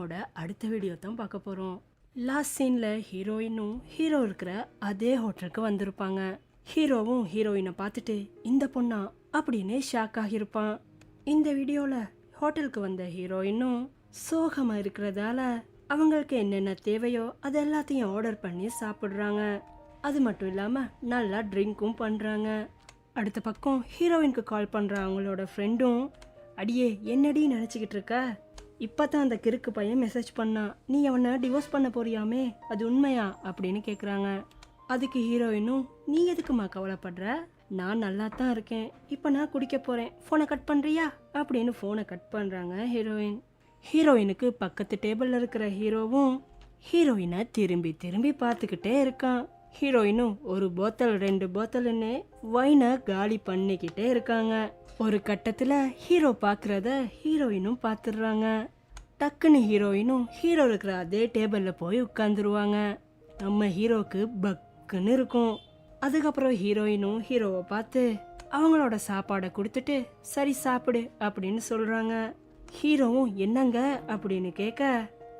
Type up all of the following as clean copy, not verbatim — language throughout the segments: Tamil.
கதையோட அடுத்த வீடியோ தான் பார்க்க போகிறோம். லாஸ்ட் சீனில் ஹீரோயினும் ஹீரோ இருக்கிற அதே ஹோட்டலுக்கு வந்திருப்பாங்க. ஹீரோவும் ஹீரோயினை பார்த்துட்டு இந்த பொண்ணா அப்படின்னு ஷாக் ஆகியிருப்பான். இந்த வீடியோவில் ஹோட்டலுக்கு வந்த ஹீரோயினும் சோகமாக இருக்கிறதால அவங்களுக்கு என்னென்ன தேவையோ அது எல்லாத்தையும் ஆர்டர் பண்ணி சாப்பிட்றாங்க. அது மட்டும் இல்லாமல் நல்லா ட்ரிங்க்கும் பண்ணுறாங்க. அடுத்த பக்கம் ஹீரோயினுக்கு கால் பண்ணுற அவங்களோட ஃப்ரெண்டும், அடியே என்னடி நினச்சிக்கிட்டு இருக்க, இப்போ தான் அந்த கிறுக்கு பையன் மெசேஜ் பண்ணான், நீ அவனை டிவோர்ஸ் பண்ண போறியாமே, அது உண்மையா அப்படின்னு கேட்குறாங்க. அதுக்கு ஹீரோயினும், நீ எதுக்குமா கவலைப்படுற, நான் நல்லா தான் இருக்கேன், இப்போ நான் குடிக்க போகிறேன், ஃபோனை கட் பண்ணுறியா அப்படின்னு ஃபோனை கட் பண்ணுறாங்க ஹீரோயின். ஹீரோயினுக்கு பக்கத்து டேபிளில் இருக்கிற ஹீரோவும் ஹீரோயினை திரும்பி திரும்பி பார்த்துக்கிட்டே இருக்கான். ஹீரோயினும் ஒரு போத்தல் 2 போத்தல்னு வைனை காலி பண்ணிக்கிட்டே இருக்காங்க. ஒரு கட்டத்தில் ஹீரோ பார்க்குறத ஹீரோயினும் பார்த்துடுறாங்க. டக்குன்னு ஹீரோயினும் ஹீரோ இருக்கிற அதே டேபிளில் போய் உட்காந்துருவாங்க. நம்ம ஹீரோக்கு பக்குன்னு இருக்கும். அதுக்கப்புறம் ஹீரோயினும் ஹீரோவை பார்த்து அவங்களோட சாப்பாடை கொடுத்துட்டு சரி சாப்பிடு அப்படின்னு சொல்கிறாங்க. ஹீரோவும் என்னங்க அப்படின்னு கேட்க,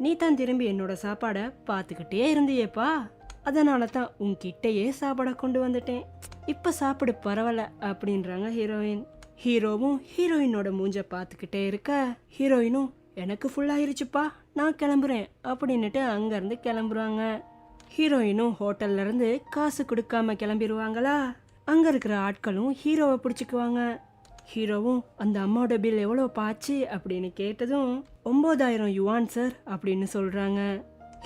நீ தான் திரும்பி என்னோட சாப்பாடை பார்த்துக்கிட்டே இருந்தியேப்பா, அதனால தான் உன்கிட்டயே சாப்பாடை கொண்டு வந்துட்டேன், இப்போ சாப்பிடு பரவாயில்ல அப்படின்றாங்க ஹீரோயின். ஹீரோவும் ஹீரோயினோட மூஞ்ச பார்த்துக்கிட்டே இருக்க ஹீரோயினும், எனக்கு ஃபுல்லாயிருச்சுப்பா நான் கிளம்புறேன் அப்படின்னுட்டு அங்கேருந்து கிளம்புறாங்க. ஹீரோயினும் ஹோட்டல்ல இருந்து காசு கொடுக்காம கிளம்பிடுவாங்களா. அங்கே இருக்கிற ஆட்களும் ஹீரோவை பிடிச்சிக்குவாங்க. ஹீரோவும் அந்த அம்மாவோட பில் எவ்வளோ பாச்சு அப்படின்னு கேட்டதும் 9,000 யுவான் சார் அப்படின்னு சொல்கிறாங்க.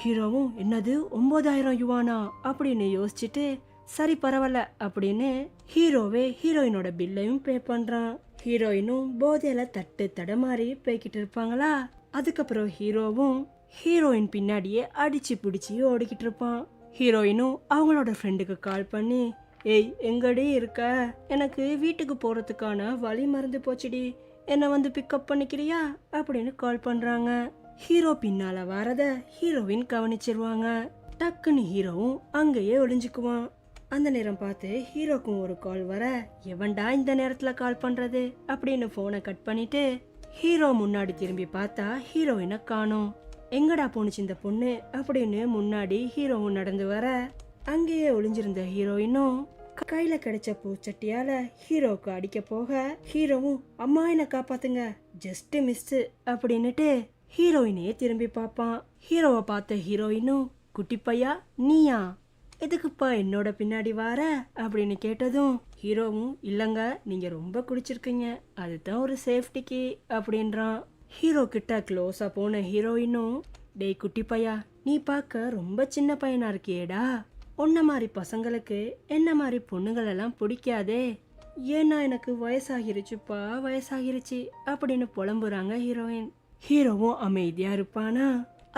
ஹீரோவும் என்னது 9,000 யுவானா அப்படின்னு யோசிச்சுட்டு சரி பரவாயில்ல அப்படின்னு ஹீரோவே ஹீரோயினோட பில்லையும் பே பண்ணுறான். ஹீரோயினும் போதையில தட்டு தடமாறி போய்கிட்டு இருப்பாங்களா. அதுக்கப்புறம் ஹீரோவும் ஹீரோயின் பின்னாடியே அடிச்சு பிடிச்சி ஓடிக்கிட்டு இருப்பான். ஹீரோயினும் அவங்களோட ஃப்ரெண்டுக்கு கால் பண்ணி, ஏய் எங்கடி இருக்க, எனக்கு வீட்டுக்கு போகிறதுக்கான வழி மறந்து போச்சுடி, என்னை வந்து பிக்கப் பண்ணிக்கிறியா அப்படின்னு கால் பண்ணுறாங்க. ஹீரோ பின்னால் வரத ஹீரோயின் கவனிச்சிருவாங்க. டக்குன்னு ஹீரோவும் அங்கேயே ஒளிஞ்சுக்குவான். அந்த நேரம் பார்த்து ஹீரோக்கும் ஒரு கால் வர, எவன்டா இந்த நேரத்தில் கால் பண்ணுறது அப்படின்னு ஃபோனை கட் பண்ணிட்டு ஹீரோ முன்னாடி திரும்பி பார்த்தா ஹீரோயினை காணோம். எங்கடா போணுச்சு இந்த பொண்ணு அப்படின்னு முன்னாடி ஹீரோவும் நடந்து வர, அங்கேயே ஒளிஞ்சிருந்த ஹீரோயினும் கையில கிடைச்ச பூச்சட்டியால ஹீரோவுக்கு அடிக்க போக ஹீரோவும் அம்மா என்ன காப்பாத்துங்க ஜஸ்ட் மிஸ் அப்படின்னுட்டு ஹீரோயினையே திரும்பி பார்ப்பான். ஹீரோவை பார்த்த ஹீரோயினும், குட்டி பையா நீயா, எதுக்குப்பா என்னோட பின்னாடி வார அப்படின்னு கேட்டதும் ஹீரோவும், இல்லைங்க நீங்க ரொம்ப குடிச்சிருக்கீங்க, அதுதான் ஒரு சேஃப்டிக்கு அப்படின்றான். ஹீரோ கிட்ட க்ளோஸா போன ஹீரோயினும், டேய் குட்டி பையா நீ பார்க்க ரொம்ப சின்ன பையனா இருக்கியேடா, உன்ன மாதிரி பசங்களுக்கு என்ன மாதிரி பொண்ணுங்களெல்லாம் பிடிக்காதே, ஏன்னா எனக்கு வயசாகிருச்சுப்பா வயசாகிருச்சு அப்படின்னு புலம்புறாங்க ஹீரோயின். ஹீரோவும் அமைதியா இருப்பானா.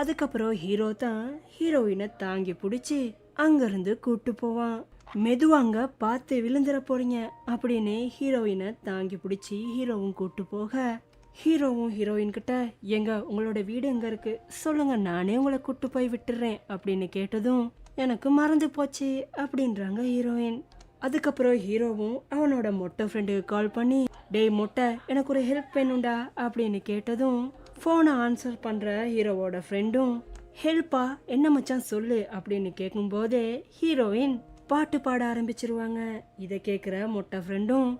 அதுக்கப்புறம் ஹீரோ தான் ஹீரோயினை தாங்கி பிடிச்சி அங்கிருந்து கூட்டு போவான். மெதுவாங்க பார்த்து விழுந்துட போறீங்க அப்படின்னு ஹீரோயினை தாங்கி பிடிச்சி ஹீரோவும் கூட்டு போக ஹீரோவும் ஹீரோயின் கிட்ட, எங்க உங்களோட வீடு எங்க இருக்கு சொல்லுங்க, நானே உங்களை கூட்டு போய் விட்டுறேன் அப்படின்னு கேட்டதும் எனக்கு மறந்து போச்சு அப்படின்றாங்க ஹீரோயின். அதுக்கப்புறம் ஹீரோவும் அவனோட மொட்டை ஃப்ரெண்டுக்கு கால் பண்ணி, டேய் மொட்டை எனக்கு ஒரு ஹெல்ப் வேணும்டா அப்படின்னு கேட்டதும் ஃபோனை ஆன்சர் பண்ணுற ஹீரோவோட ஃப்ரெண்டும், ஹெல்ப்பா என்ன மச்சான் சொல்லு அப்படின்னு கேட்கும்போதே ஹீரோயின் பாட்டு பாட ஆரம்பிச்சிருவாங்க. இதை கேட்குற மொட்டை ஃப்ரெண்டும்,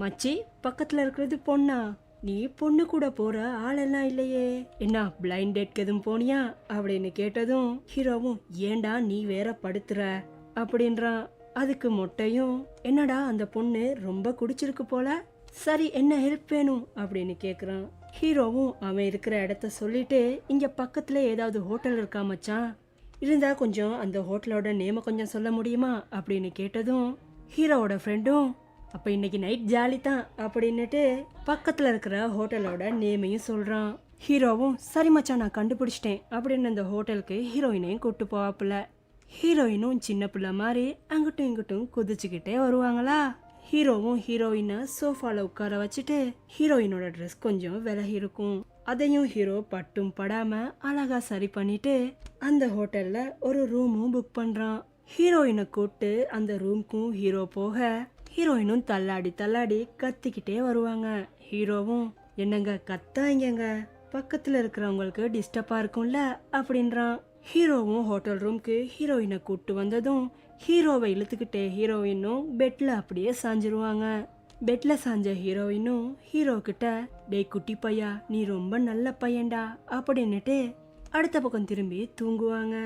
மச்சி பக்கத்தில் இருக்கிறது பொண்ணா, நீ பொண்ணு கூட போற ஆளெல்லாம் இல்லையே, என்ன பிளைண்ட் டேட்க்கு எதுவும் போனியா அப்படின்னு கேட்டதும் ஹீரோவும், ஏண்டா நீ வேற படுத்துற அப்படின்றான். அதுக்கு மொட்டையும், என்னடா அந்த பொண்ணு ரொம்ப குடிச்சிருக்கு போல, சரி என்ன ஹெல்ப் வேணும் அப்படின்னு கேக்குறான். ஹீரோவும் அவன் இருக்கிற இடத்த சொல்லிட்டு, இங்க பக்கத்துல ஏதாவது ஹோட்டல் இருக்கா மச்சான், இருந்தா கொஞ்சம் அந்த ஹோட்டலோட நேம கொஞ்சம் சொல்ல முடியுமா அப்படின்னு கேட்டதும் ஹீரோவோட ஃப்ரெண்டும், அப்போ இன்னைக்கு நைட் ஜாலி தான் அப்படின்னுட்டு பக்கத்தில் இருக்கிற ஹோட்டலோட நேமையும் சொல்கிறான். ஹீரோவும் சரி மச்சான் நான் கண்டுபிடிச்சிட்டேன் அப்படின்னு அந்த ஹோட்டலுக்கு ஹீரோயினையும் கூப்பிட்டு போவாப்புல. ஹீரோயினும் சின்ன பிள்ளை மாதிரி அங்கிட்டும் இங்கிட்டும் குதிச்சுக்கிட்டே வருவாங்களா. ஹீரோவும் ஹீரோயினை சோஃபாவில் உட்கார வச்சுட்டு ஹீரோயினோட ட்ரெஸ் கொஞ்சம் விலகி இருக்கும், அதையும் ஹீரோ பட்டும் படாம அழகா சரி பண்ணிட்டு அந்த ஹோட்டல்ல ஒரு ரூமும் புக் பண்றான். ஹீரோயினை கூப்பிட்டு அந்த ரூம்க்கும் ஹீரோ போக ஹீரோயினும் தள்ளாடி தள்ளாடி கத்திக்கிட்டே வருவாங்க. ஹீரோவும், என்னங்க கத்தாங்கங்க, பக்கத்துல இருக்கிறவங்களுக்கு டிஸ்டர்பா இருக்கும்ல அப்படின்றான். ஹீரோவும் ஹோட்டல் ரூம்க்கு ஹீரோயினை கூட்டு வந்ததும் ஹீரோவை இழுத்துக்கிட்டே ஹீரோயினும் பெட்ல அப்படியே சாஞ்சிருவாங்க. பெட்ல சாஞ்ச ஹீரோயினும் ஹீரோ கிட்ட, டேய் குட்டி பையா நீ ரொம்ப நல்ல பையன்டா அப்படின்னுட்டு அடுத்த பக்கம் திரும்பி தூங்குவாங்க.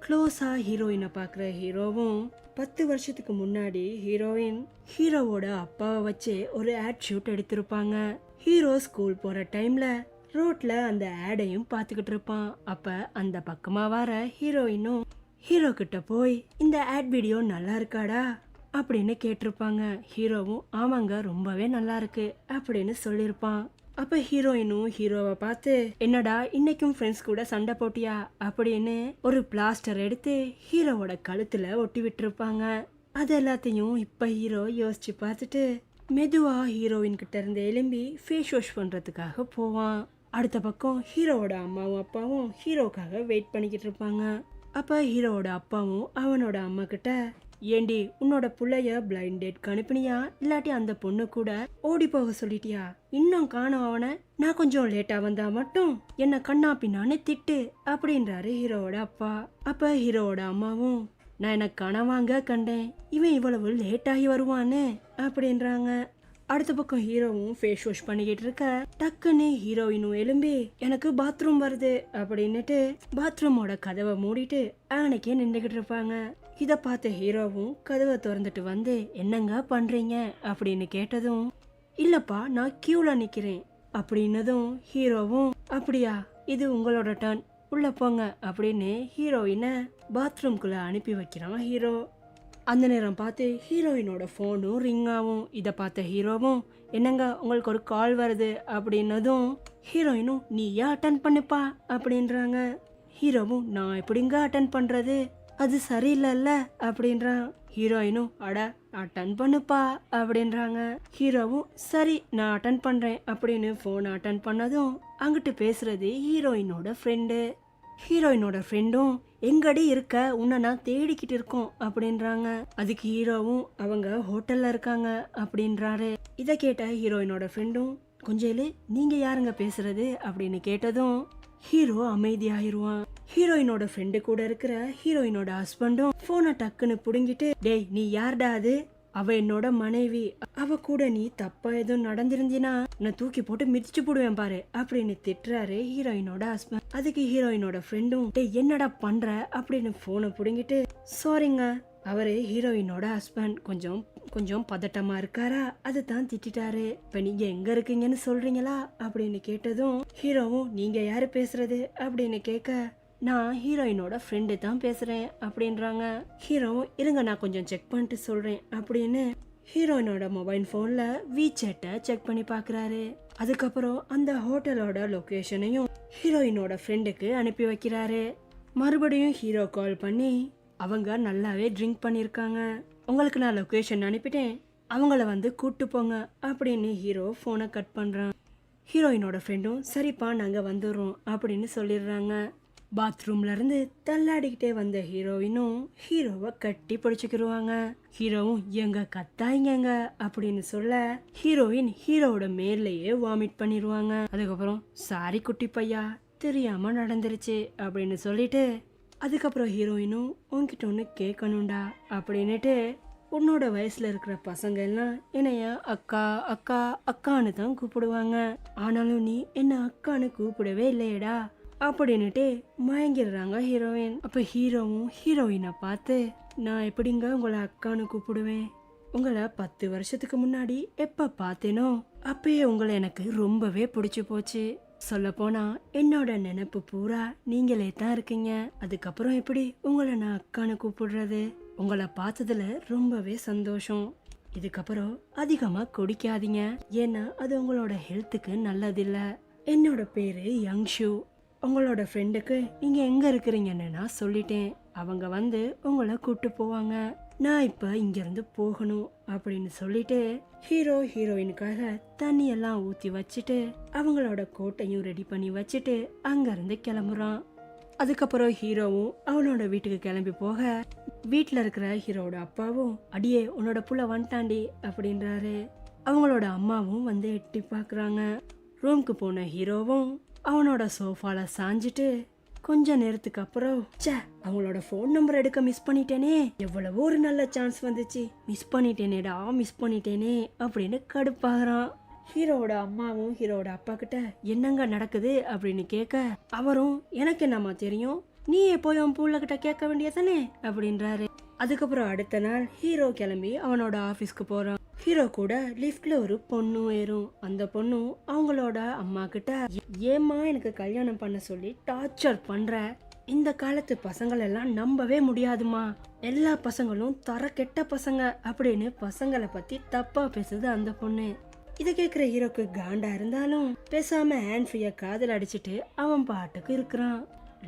க்ளோஸா ஹீரோயினை பார்க்குற ஹீரோவும் 10 வருஷத்துக்கு முன்னாடி ஹீரோயின் ஹீரோவோட அப்பாவை வச்சு ஒரு ஆட் ஷூட் எடுத்திருப்பாங்க. ஹீரோ ஸ்கூல் போற டைம்ல ரோட்ல அந்த ஆடையும் பார்த்துக்கிட்டு இருப்பான். அப்ப அந்த பக்கமா வர ஹீரோயினும் ஹீரோ கிட்ட போய், இந்த ஆட் வீடியோ நல்லா இருக்காடா அப்படின்னு கேட்டிருப்பாங்க. ஹீரோவும் ஆமாங்க ரொம்பவே நல்லா இருக்கு அப்படின்னு சொல்லியிருப்பான். அப்ப ஹீரோயினும் ஹீரோவை பார்த்து, என்னடா இன்னைக்கும் ஃப்ரெண்ட்ஸ் கூட சண்டை போட்டியா அப்படின்னு ஒரு பிளாஸ்டர் எடுத்து ஹீரோவோட கழுத்துல ஒட்டி விட்டுருப்பாங்க. அது எல்லாத்தையும் இப்ப ஹீரோ யோசிச்சு பார்த்துட்டு மெதுவா ஹீரோயின் கிட்ட இருந்து எழும்பி ஃபேஸ் வாஷ் பண்றதுக்காக போவான். அடுத்த பக்கம் ஹீரோவோட அம்மாவும் அப்பாவும் ஹீரோக்காக வெயிட் பண்ணிக்கிட்டு இருப்பாங்க. அப்ப ஹீரோவோட அப்பாவும் அவனோட அம்மா கிட்ட, ஏண்டி உன்னோட புள்ளைய பிளைண்ட் டேட்க்கு அனுப்பினியா இல்லாட்டி அந்த பொண்ணு கூட ஓடி போக சொல்லிட்டியா? இன்னும் காணோம் அவனை. நான் கொஞ்சம் லேட்டா வந்தா மட்டும் என்ன கண்ணா பின்னான்னு திட்டு அப்படின்றாரு ஹீரோவோட அப்பா. அப்ப ஹீரோவோட அம்மாவும், நான் எனக்கு கனவாங்க கண்டேன், இவன் இவ்வளவு லேட்டாகி வருவான்னு அப்படின்றாங்க. அடுத்த பக்கம் ஹீரோவும் ஃபேஸ் வாஷ் பண்ணிக்கிட்டு இருக்க டக்குன்னு ஹீரோயினும் எழும்பி, எனக்கு பாத்ரூம் வருது அப்படின்னுட்டு பாத்ரூமோட கதவை மூடிட்டு அன்னைக்கே நின்றுகிட்டு இருப்பாங்க. இதை பார்த்த ஹீரோவும் கதவை திறந்துட்டு வந்து, என்னங்க பண்றீங்க அப்படின்னு கேட்டதும், இல்லப்பா நான் கியூல நிக்கிறேன் அப்படின்னதும் ஹீரோவும், அப்படியா இது உங்களோட டர்ன் உள்ள போங்க அப்படின்னு ஹீரோயினை பாத்ரூம்குள்ள அனுப்பி வைக்கிறான் ஹீரோ. அந்த நேரம் பார்த்து ஹீரோயினோட ஃபோனும் ரிங் ஆகும். இதை பார்த்த ஹீரோவும், என்னங்க உங்களுக்கு ஒரு கால் வருது அப்படின்னதும் ஹீரோயினும், நீ ஏன் அட்டன் பண்ணுப்பா அப்படின்றாங்க. ஹீரோவும், நான் எப்படிங்க அட்டன் பண்றது, அது சரியில்லைல்ல அப்படின்றான். ஹீரோயினும், அட அட்டன் பண்ணுப்பா அப்படின்றாங்க. ஹீரோவும், சரி நான் அட்டன் பண்றேன் அப்படின்னு ஃபோனை அட்டன் பண்ணதும் அங்கிட்டு பேசுறது ஹீரோயினோட ஃப்ரெண்டு. ஹீரோயினோட ஃப்ரெண்டும், எங்கடி இருக்க, உன்னை நான் தேடிக்கிட்டு இருக்கோம் அப்படின்றாங்க. அதுக்கு ஹீரோவும், அவங்க ஹோட்டல்ல இருக்காங்க அப்படின்றாரு. இதை கேட்ட ஹீரோயினோட ஃப்ரெண்டும், கொஞ்சம் நீங்க யாருங்க பேசுறது அப்படின்னு கேட்டதும் ஹீரோ அமைதியாயிருவான். ஹீரோயினோட ஃப்ரெண்டு கூட இருக்கிற ஹீரோயினோட ஹஸ்பண்டும் போனை டக்குன்னு புடுங்கிட்டு, டேய் நீ யார்டா அது, அவ என்னோட மனைவி, அவ கூட நீ தப்பா எதுவும் நடந்திருந்தீனா நான் தூக்கி போட்டு மிதிச்சு போடுவேன் பாரு அப்படின்னு திட்டுறாரு ஹீரோயினோட ஹஸ்பண்ட். அதுக்கு ஹீரோயினோட ஃப்ரெண்டும், டேய் என்னடா பண்ற அப்படின்னு போனை புடுங்கிட்டு, சாரிங்க அவரு ஹீரோயினோட ஹஸ்பண்ட் கொஞ்சம் கொஞ்சம் பதட்டமா இருக்காரா, அதுதான் திட்டாரு. இப்ப நீங்க எங்க இருக்கீங்கன்னு சொல்றீங்களா அப்படின்னு கேட்டதும் ஹீரோவும், நீங்க யாரு பேசுறது அப்படின்னு கேட்க, நான் ஹீரோயினோட ஃப்ரெண்டு தான் பேசுறேன் அப்படின்றாங்க. ஹீரோவும், இருங்க நான் கொஞ்சம் செக் பண்ணிட்டு சொல்றேன் அப்படின்னு ஹீரோயினோட மொபைல் போன்ல வீசேட்டை செக் பண்ணி பாக்குறாரு. அதுக்கப்புறம் அந்த ஹோட்டலோட லொகேஷனையும் ஹீரோயினோட ஃப்ரெண்டுக்கு அனுப்பி வைக்கிறாரு. மறுபடியும் ஹீரோ கால் பண்ணி, அவங்க நல்லாவே ட்ரிங்க் பண்ணியிருக்காங்க, உங்களுக்கு நான் லொகேஷன் அனுப்பிட்டேன், அவங்கள வந்து கூட்டு போங்க அப்படின்னு ஹீரோ ஃபோனை கட் பண்றான். ஹீரோயினோட ஃப்ரெண்டும், சரிப்பா நாங்க வந்துடுறோம் அப்படின்னு சொல்லிடுறாங்க. பாத்ரூம்ல இருந்து தள்ளாடிக்கிட்டே வந்த ஹீரோயினும் ஹீரோவை கட்டி பிடிச்சுக்கிடுவாங்க. ஹீரோவும், எங்க கத்தாயிங்க அப்படின்னு சொல்ல ஹீரோயின் ஹீரோவோட மேலேயே வாமிட் பண்ணிடுவாங்க. அதுக்கப்புறம், சாரி குட்டி பையா தெரியாம நடந்துருச்சு அப்படின்னு சொல்லிட்டு, அதுக்கப்புறம் ஹீரோயினும், உன்கிட்ட ஒன்று கேட்கணும்டா அப்படின்னுட்டு, உன்னோட வயசுல இருக்கிற பசங்க எல்லாம் என்னைய அக்கா அக்கா அக்கான்னு தான் கூப்பிடுவாங்க, ஆனாலும் நீ என்ன அக்கான்னு கூப்பிடவே இல்லையடா அப்படின்னுட்டு மயங்கிடுறாங்க ஹீரோயின். அப்ப ஹீரோவும் ஹீரோயினை பார்த்து, நான் எப்படிங்க உங்களை அக்கான்னு கூப்பிடுவேன், உங்களை 10 வருஷத்துக்கு முன்னாடி எப்ப பார்த்தேனோ அப்பயே உங்களை எனக்கு ரொம்பவே பிடிச்சு போச்சு, சொல்ல போனா என்னோட நினைப்பு பூரா நீங்களே தான் இருக்கீங்க, அதுக்கப்புறம் எப்படி உங்களை நான் அக்கான்னு கூப்பிடுறது, உங்களை பார்த்ததுல ரொம்பவே சந்தோஷம், இதுக்கப்புறம் அதிகமா குடிக்காதீங்க, ஏன்னா அது உங்களோட ஹெல்த்துக்கு நல்லதில்ல, என்னோட பேரு யங்ஷு, உங்களோட ஃப்ரெண்டுக்கு நீங்க எங்க இருக்கிறீங்கன்னு நான் சொல்லிட்டேன், அவங்க வந்து உங்களை கூட்டு போவாங்க, நான் இப்ப இங்க இருந்து போகணும் அப்படின்னு சொல்லிட்டு ஹீரோ ஹீரோயினுக்காக தண்ணி எல்லாம் ஊத்தி வச்சுட்டு அவங்களோட கோட்டையும் ரெடி பண்ணி வச்சுட்டு அங்க இருந்து கிளம்புறான். அதுக்கப்புறம் ஹீரோவும் அவனோட வீட்டுக்கு கிளம்பி போக வீட்டுல இருக்கிற ஹீரோவோட அப்பாவும், அடியே உன்னோட புள்ள வந்துட்டாண்டி அப்படின்றாரு. அவங்களோட அம்மாவும் வந்து எட்டி பாக்குறாங்க. ரூம்க்கு போன ஹீரோவும் அவனோட சோஃபால சாஞ்சிட்டு கொஞ்ச நேரத்துக்கு அப்புறம் அவங்களோட ஃபோன் நம்பர் எடுக்க மிஸ் பண்ணிட்டேனே, எவ்வளவோ ஒரு நல்ல சான்ஸ் வந்துச்சு, மிஸ் பண்ணிட்டேனே அப்படின்னு கடுப்பாகிறான். ஹீரோவோட அம்மாவும் ஹீரோவோட அப்பா கிட்ட என்னங்க நடக்குது அப்படின்னு கேட்க, அவரும் எனக்கு என்னம்மா தெரியும், நீயே போய் உன் புள்ள கிட்ட கேட்க வேண்டியதானே அப்படின்றாரு. அதுக்கப்புறம் அடுத்த நாள் ஹீரோ கிளம்பி அவனோட ஆபீஸ்க்கு போறான். ஹீரோ கூட லிஃப்ட்ல ஒரு பொண்ணும் ஏறும். அந்த பொண்ணும் அவங்களோட அம்மா கிட்ட, ஏம்மா எனக்கு கல்யாணம் பண்ண சொல்லி டார்ச்சர் பண்ற, இந்த காலத்து பசங்கள் எல்லாம் நம்பவே முடியாதுமா, எல்லா பசங்களும் தர கெட்ட பசங்க அப்படின்னு பசங்களை பத்தி தப்பா பேசுது அந்த பொண்ணு. இதை கேட்குற ஹீரோக்கு காண்டா இருந்தாலும் பேசாம ஹேண்ட்ஃப்ரீயா காதல் அடிச்சுட்டு அவன் பாட்டுக்கு இருக்கிறான்.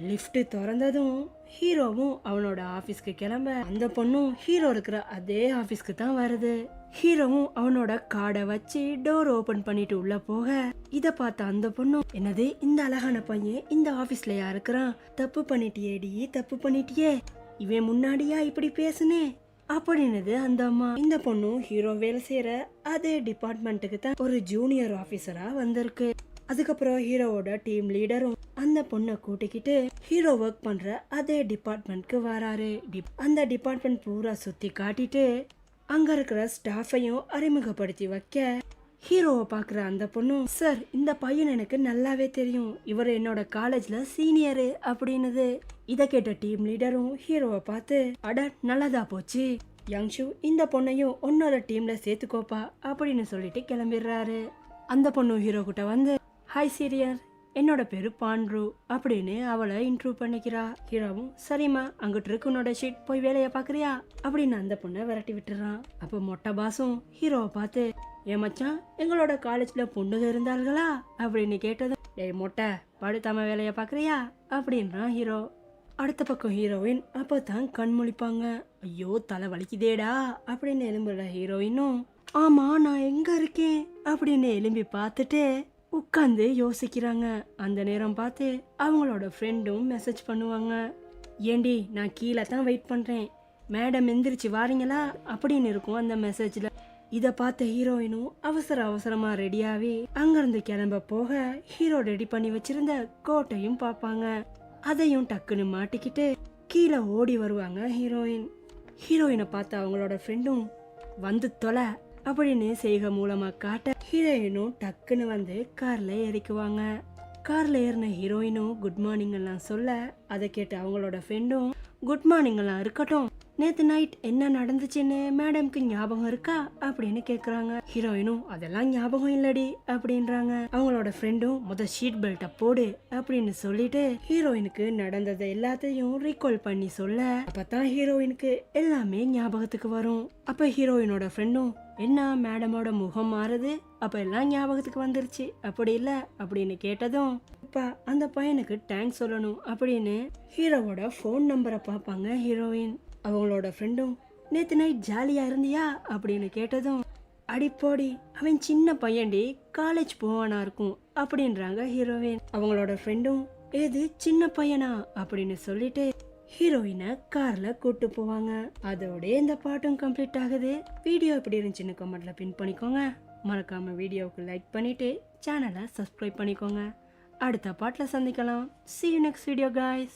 லிஃப்ட் திறந்ததும் ஹீரோவும் அவனோட ஆபீஸ்க்கு கிளம்ப, அந்த பொண்ணும் ஹீரோ இருக்கிற அதே ஆபீஸ்க்கு தான் வருது. ஹீரோவும் அவனோட கார்டை வச்சு டோர் ஓபன் பண்ணிட்டு உள்ள போக, இத பார்த்த அந்த பொண்ணும், என்னது இந்த அழகான பையன் இந்த ஆபீஸ்லயா இருக்கிறான், தப்பு பண்ணிட்டியே, இவன் முன்னாடியா இப்படி பேசுனே அப்படின்னது அந்த அம்மா. இந்த பொண்ணும் ஹீரோ வேலை செய்யற அதே டிபார்ட்மெண்ட்டுக்கு தான் ஒரு ஜூனியர் ஆபீசரா வந்திருக்கு. அதுக்கப்புறம் ஹீரோவோட டீம் லீடரும் அந்த பொண்ணை கூட்டிக்கிட்டு ஹீரோ ஒர்க் பண்ற அதே டிபார்ட்மெண்ட்க்கு வராரு. அந்த டிபார்ட்மெண்ட் பூரா சுத்தி காட்டிட்டு அங்க இருக்கிற ஸ்டாஃபையும் அறிமுகப்படுத்தி வைக்க, ஹீரோவை பாக்குற அந்த பொண்ணும், சார் இந்த பையன் எனக்கு நல்லாவே தெரியும், இவர் என்னோட காலேஜ்ல சீனியரு அப்படின்னது. இத கேட்ட டீம் லீடரும் ஹீரோவை பார்த்து, அட நல்லதா போச்சு, யங்ஷு இந்த பொண்ணையும் உன்னோட டீம்ல சேர்த்துக்கோப்பா அப்படின்னு சொல்லிட்டு கிளம்பிடுறாரு. அந்த பொண்ணு ஹீரோ கிட்ட வந்து, ஹாய் சீரியர், என்னோட பேரு பாண்ட்ரு அப்படின்னு அவளை இன்ட்ரூ பண்ணிக்கிறா. ஹீரோவும், சரிம்மா அங்கிட்டு இருக்கு உன்னோட ஷீட், போய் வேலையை பாக்குறியா அப்படின்னு அந்த பொண்ணை விரட்டி விட்டுறான். அப்ப மொட்டை பாசும் ஹீரோவை பார்த்து, ஏன் மச்சான் எங்களோட காலேஜ்ல பொண்ணுங்க இருந்தார்களா அப்படின்னு கேட்டதும், டேய் மொட்டை படுத்தாம வேலையை பாக்குறியா அப்படின்றான் ஹீரோ. அடுத்த பக்கம் ஹீரோயின் அப்பதான் கண் முழிப்பாங்க. ஐயோ தலை வலிக்குதேடா அப்படின்னு எலும்புற ஹீரோயினும், ஆமா நான் எங்க இருக்கேன் அப்படின்னு எலும்பி பார்த்துட்டு உட்காந்து யோசிக்கிறாங்க. அந்த நேரம் பார்த்து அவங்களோட ஃப்ரெண்டும் மெசேஜ் பண்ணுவாங்க, ஏண்டி நான் கீழே தான் வெயிட் பண்றேன், மேடம் எந்திரிச்சு வாரீங்களா அப்படின்னு இருக்கும் அந்த மெசேஜ்ல. இத பார்த்த ஹீரோயினும் அவசரமா ரெடியாவே அங்கிருந்து கிளம்ப போக, ஹீரோ ரெடி பண்ணி வச்சிருந்த கோட்டையும் பார்ப்பாங்க. அதையும் டக்குன்னு மாட்டிக்கிட்டு கீழே ஓடி வருவாங்க ஹீரோயின். ஹீரோயினை பார்த்த அவங்களோட ஃப்ரெண்டும், வந்து தொலை அப்படின்னு செய்கை மூலமா காட்ட, ஹீரோயினும் டக்குன்னு வந்து கார்ல ஏறிக்குவாங்க. கார்ல ஏறின ஹீரோயினும் குட் மார்னிங் எல்லாம் சொல்ல, அதை கேட்டு அவங்களோட ஃப்ரெண்டும், குட் மார்னிங் எல்லாம் இருக்கட்டும், நேத்து நைட் என்ன நடந்துச்சுன்னு மேடம்க்கு ஞாபகம் இருக்கா அப்படின்னு கேக்குறாங்க. ஹீரோயினும், அதெல்லாம் ஞாபகம் இல்லடி அப்படின்றாங்க. அவங்களோட ஃப்ரெண்டும், ஷீட் பெல்ட்டை போடு அப்படின்னு சொல்லிட்டு ஹீரோயினுக்கு நடந்ததை எல்லாத்தையும் ரீகால் பண்ணி சொல்ல, அப்பதான் ஹீரோயினுக்கு எல்லாமே ஞாபகத்துக்கு வரும். அப்ப ஹீரோயினோட ஃப்ரெண்டும், என்ன மேடமோட முகம் மாறுது, அப்ப எல்லாம் ஞாபகத்துக்கு வந்துருச்சு அப்படி இல்ல அப்படின்னு கேட்டதும், அப்பா அந்த பையனுக்கு தேங்க்ஸ் சொல்லணும் அப்படின்னு ஹீரோவோட ஃபோன் நம்பரை பார்ப்பாங்க ஹீரோயின். அவங்களோட ஃப்ரெண்டும், நேத்து நைட் ஜாலியா இருந்தியா அப்படின்னு கேட்டதும், அடிப்போடி அவன் சின்ன பையன்டி, காலேஜ் போவானா இருக்கும் அப்படின்றாங்க ஹீரோயின். அவங்களோட ஃப்ரெண்டும், ஏது சின்ன பையனா அப்படின்னு சொல்லிட்டு ஹீரோயினை கார்ல கூட்டு போவாங்க. அதோட இந்த பாட்டும் கம்ப்ளீட் ஆகுது. வீடியோ எப்படி இருந்துச்சுன்னு கமெண்ட்ல பின் பண்ணிக்கோங்க. மறக்காம வீடியோவுக்கு லைக் பண்ணிட்டு சேனலை சப்ஸ்கிரைப் பண்ணிக்கோங்க. அடுத்த பாட்டில் சந்திக்கலாம். See you next video guys.